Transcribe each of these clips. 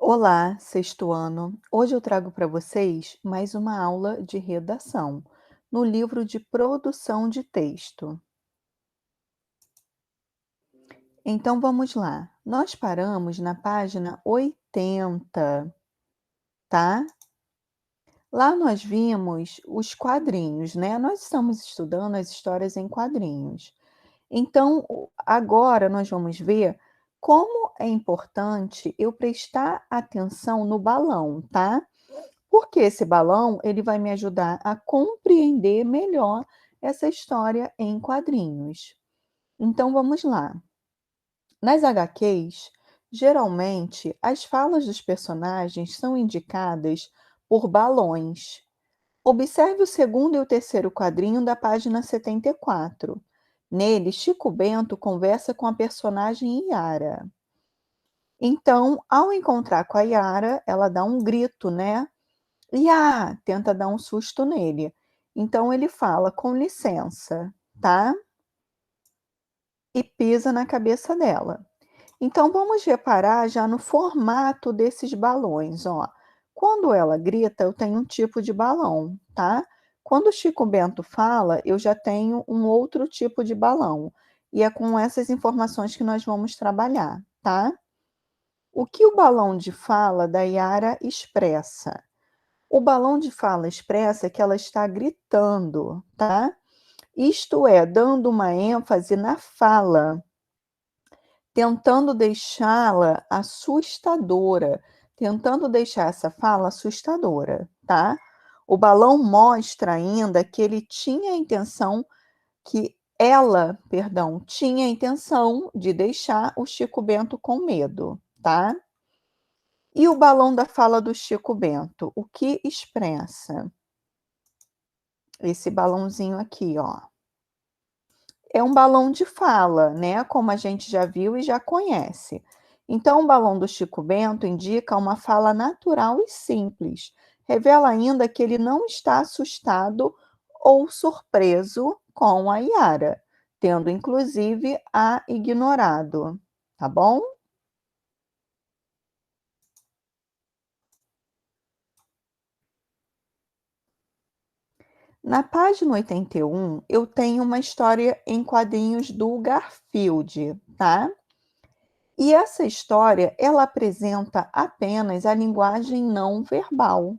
Olá, sexto ano. Hoje eu trago para vocês mais uma aula de redação no livro de produção de texto. Então vamos lá. Nós paramos na página 80, tá? Lá nós vimos os quadrinhos, né? Nós estamos estudando as histórias em quadrinhos. Então, agora nós vamos ver como é importante eu prestar atenção no balão, tá? Porque esse balão, ele vai me ajudar a compreender melhor essa história em quadrinhos. Então vamos lá. Nas HQs, geralmente as falas dos personagens são indicadas por balões. Observe o segundo e o terceiro quadrinho da página 74. Nele, Chico Bento conversa com a personagem Yara. Então, ao encontrar com a Yara, ela dá um grito, né? Tenta dar um susto nele. Então ele fala: "Com licença", tá? E pisa na cabeça dela. Então vamos reparar já no formato desses balões, ó. Quando ela grita, eu tenho um tipo de balão, tá? Quando o Chico Bento fala, eu já tenho um outro tipo de balão. E é com essas informações que nós vamos trabalhar, tá? O que o balão de fala da Yara expressa? O balão de fala expressa que ela está gritando, tá? Isto é, dando uma ênfase na fala, tentando deixá-la assustadora, tentando deixar essa fala assustadora, tá? O balão mostra ainda que ele tinha a intenção, que ela, perdão, tinha a intenção de deixar o Chico Bento com medo, tá? E o balão da fala do Chico Bento, o que expressa? Esse balãozinho aqui, ó. É um balão de fala, né, como a gente já viu e já conhece. Então, o balão do Chico Bento indica uma fala natural e simples. Revela ainda que ele não está assustado ou surpreso com a Yara, tendo inclusive a ignorado, tá bom? Na página 81, eu tenho uma história em quadrinhos do Garfield, tá? E essa história, ela apresenta apenas a linguagem não verbal.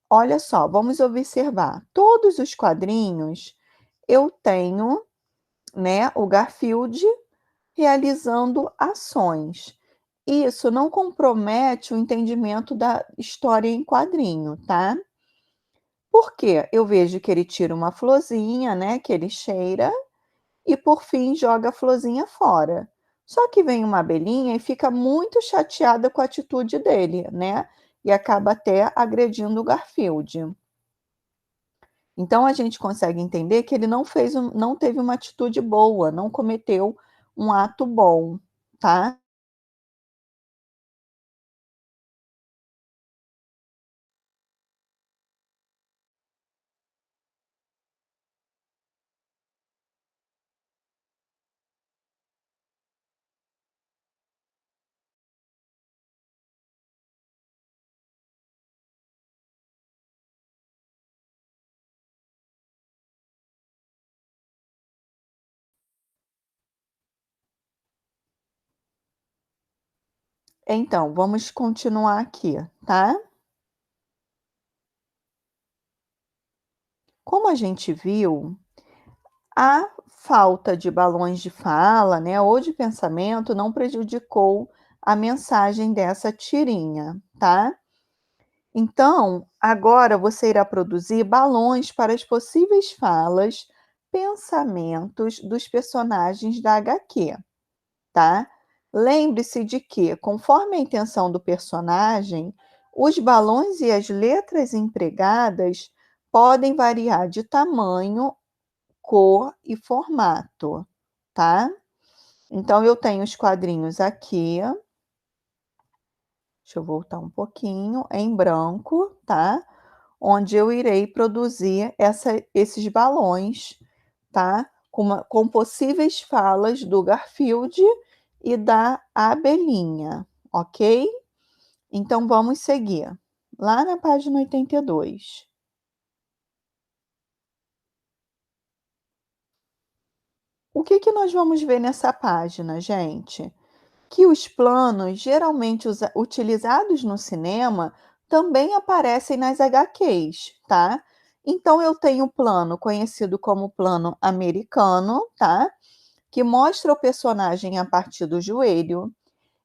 Olha só, vamos observar. Todos os quadrinhos eu tenho, né, o Garfield realizando ações. Isso não compromete o entendimento da história em quadrinho, tá? Porque eu vejo que ele tira uma florzinha, né, que ele cheira, e por fim joga a florzinha fora. Só que vem uma abelhinha e fica muito chateada com a atitude dele, né, e acaba até agredindo o Garfield. Então a gente consegue entender que ele não teve uma atitude boa, não cometeu um ato bom, tá. Então, vamos continuar aqui, tá. Como a gente viu, a falta de balões de fala, né, ou de pensamento não prejudicou a mensagem dessa tirinha, tá? Então, agora você irá produzir balões para as possíveis falas, pensamentos dos personagens da HQ, tá? Lembre-se de que, conforme a intenção do personagem, os balões e as letras empregadas podem variar de tamanho, cor e formato, tá? Então eu tenho os quadrinhos aqui, deixa eu voltar um pouquinho, em branco, tá? Onde eu irei produzir esses balões, tá? Com possíveis falas do Garfield e da abelhinha, ok? Então vamos seguir. Lá na página 82. O que que nós vamos ver nessa página, gente? Que os planos geralmente utilizados no cinema também aparecem nas HQs, tá? Então eu tenho o plano conhecido como plano americano, tá? Que mostra o personagem a partir do joelho.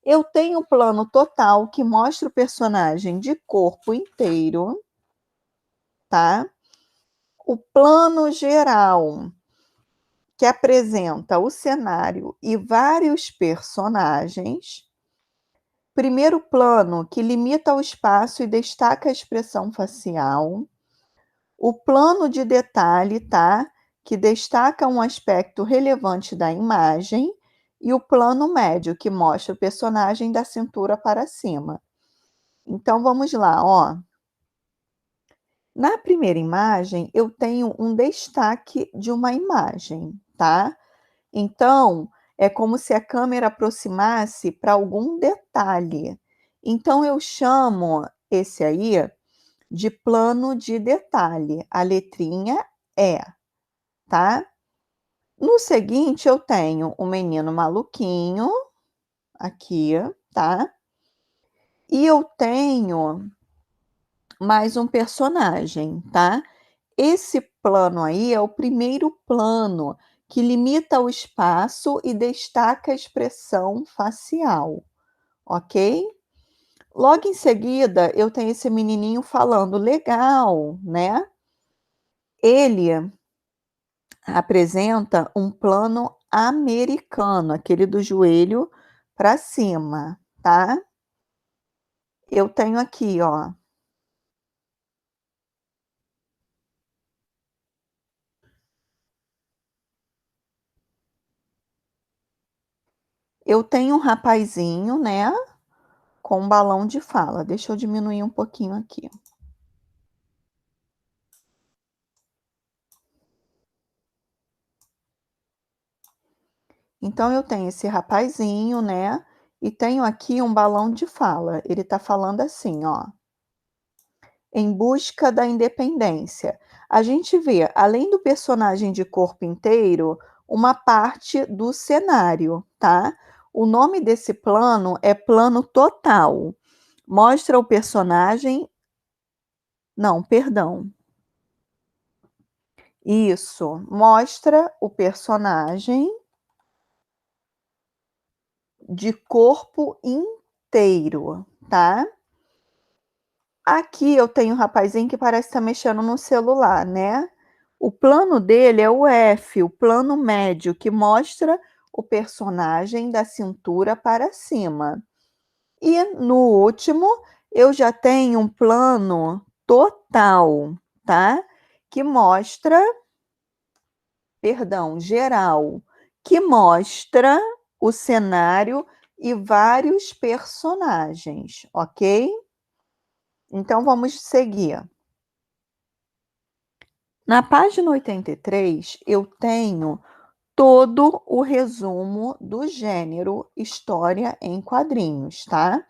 Eu tenho o plano total, que mostra o personagem de corpo inteiro, tá? O plano geral, que apresenta o cenário e vários personagens. Primeiro plano, que limita o espaço e destaca a expressão facial. O plano de detalhe, tá? Que destaca um aspecto relevante da imagem. E o plano médio, que mostra o personagem da cintura para cima. Então vamos lá, ó. Na primeira imagem, eu tenho um destaque de uma imagem, tá? Então, é como se a câmera aproximasse para algum detalhe. Então, eu chamo esse aí de plano de detalhe. A letrinha E, tá? No seguinte, eu tenho o menino maluquinho, aqui, tá? E eu tenho mais um personagem, tá? Esse plano aí é o primeiro plano, que limita o espaço e destaca a expressão facial, ok? Logo em seguida, eu tenho esse menininho falando legal, né? Ele apresenta um plano americano, aquele do joelho para cima, tá? Eu tenho aqui, ó. Eu tenho um rapazinho, né, com um balão de fala. Deixa eu diminuir um pouquinho aqui. Então eu tenho esse rapazinho, né, e tenho aqui um balão de fala. Ele tá falando assim, ó: "Em busca da independência". A gente vê, além do personagem de corpo inteiro, uma parte do cenário, tá? O nome desse plano é plano total. Mostra o personagem não, perdão. Isso, mostra o personagem de corpo inteiro, tá? Aqui eu tenho um rapazinho que parece estar mexendo no celular, né. O plano dele é o F, o plano médio, que mostra o personagem da cintura para cima. E no último, eu já tenho um plano total, tá, que mostra perdão, geral, que mostra o cenário e vários personagens, ok? Então vamos seguir. Na página 83, eu tenho todo o resumo do gênero história em quadrinhos, tá?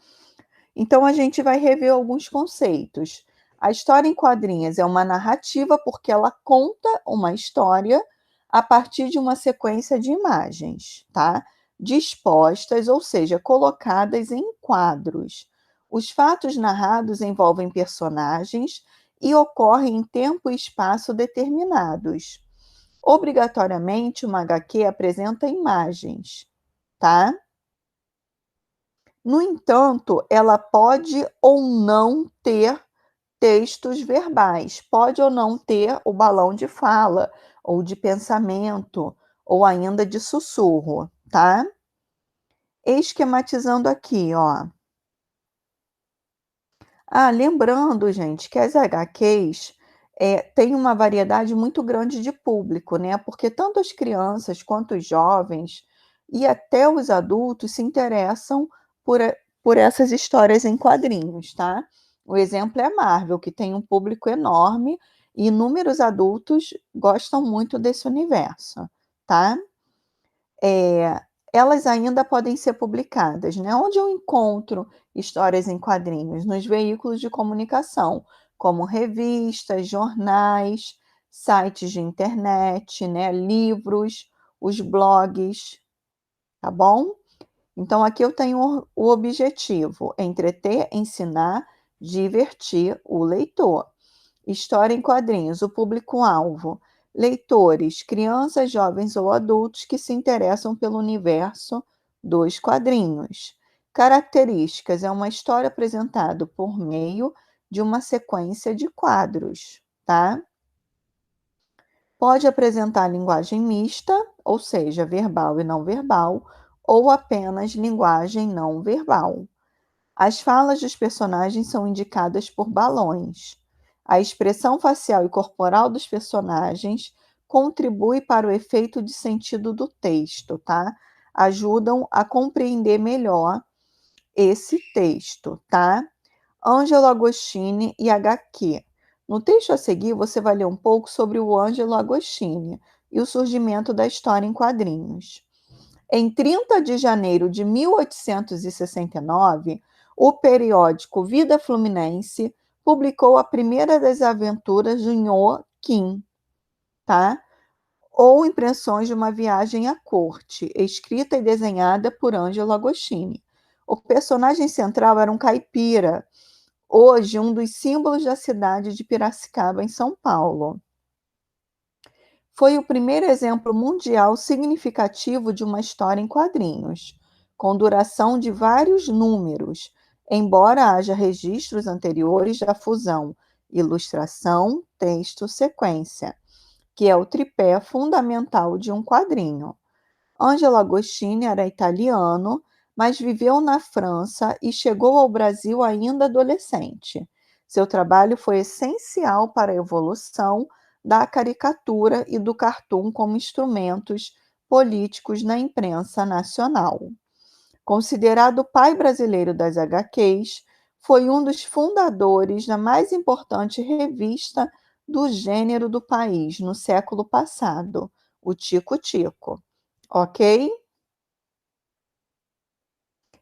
Então a gente vai rever alguns conceitos. A história em quadrinhos é uma narrativa porque ela conta uma história a partir de uma sequência de imagens, tá? Dispostas, ou seja, colocadas em quadros. Os fatos narrados envolvem personagens e ocorrem em tempo e espaço determinados. Obrigatoriamente, uma HQ apresenta imagens, tá? No entanto, ela pode ou não ter textos verbais, pode ou não ter o balão de fala, ou de pensamento, ou ainda de sussurro, tá? Esquematizando aqui, ó. Ah, lembrando, gente, que as HQs, têm uma variedade muito grande de público, né, porque tanto as crianças quanto os jovens e até os adultos se interessam por essas histórias em quadrinhos, tá. O exemplo é a Marvel, que tem um público enorme e inúmeros adultos gostam muito desse universo, tá. Eh, Elas ainda podem ser publicadas, né. Onde eu encontro histórias em quadrinhos? Nos veículos de comunicação, como revistas, jornais, sites de internet, né, livros, os blogs, tá bom? Então aqui eu tenho o objetivo: entreter, ensinar, divertir o leitor. História em quadrinhos, o público-alvo: leitores, crianças, jovens ou adultos que se interessam pelo universo dos quadrinhos. Características: é uma história apresentada por meio de uma sequência de quadros, tá? Pode apresentar linguagem mista, ou seja, verbal e não verbal, ou apenas linguagem não verbal. As falas dos personagens são indicadas por balões. A expressão facial e corporal dos personagens contribui para o efeito de sentido do texto, tá? Ajudam a compreender melhor esse texto, tá? Ângelo Agostini e HQ. No texto a seguir, você vai ler um pouco sobre o Ângelo Agostini e o surgimento da história em quadrinhos. Em 30 de janeiro de 1869, o periódico Vida Fluminense publicou a primeira das aventuras do Nhoa Kim, tá? Ou impressões de uma viagem à corte, escrita e desenhada por Ângelo Agostini. O personagem central era um caipira, hoje um dos símbolos da cidade de Piracicaba, em São Paulo. Foi o primeiro exemplo mundial significativo de uma história em quadrinhos, com duração de vários números, embora haja registros anteriores da fusão ilustração, texto, sequência, que é o tripé fundamental de um quadrinho. Angelo Agostini era italiano, mas viveu na França e chegou ao Brasil ainda adolescente. Seu trabalho foi essencial para a evolução da caricatura e do cartoon como instrumentos políticos na imprensa nacional. Considerado o pai brasileiro das HQs, foi um dos fundadores da mais importante revista do gênero do país no século passado, o Tico-Tico. Ok?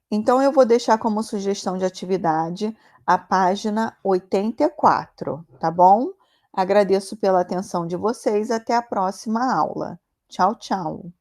Então eu vou deixar como sugestão de atividade a página 84, tá bom? Agradeço pela atenção de vocês, até a próxima aula. Tchau, tchau.